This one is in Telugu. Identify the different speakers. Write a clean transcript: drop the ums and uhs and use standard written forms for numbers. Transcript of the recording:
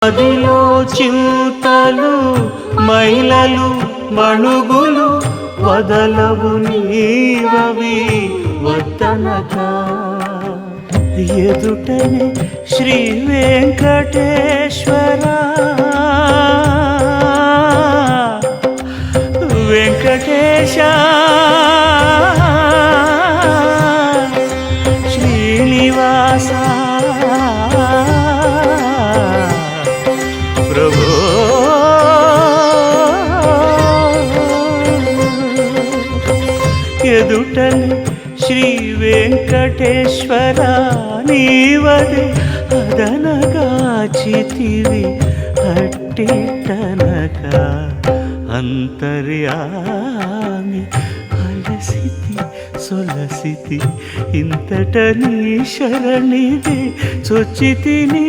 Speaker 1: మదిలో చింతలు మైలలు మణుగులు వదలవు నీవవి వద్దనక ఎదుటనే శ్రీ వెంకటేశ్వర వెంకటేశ శ్రీనివాస ప్రభు ఎదుటనే శ్రీ వెంకటేశ్వర నీవదే అదనగాచితివి అట్టిటనక అంతర్యామి అలసితి సొలసితి ఇంతట నీ శరణిదే చొచ్చితిని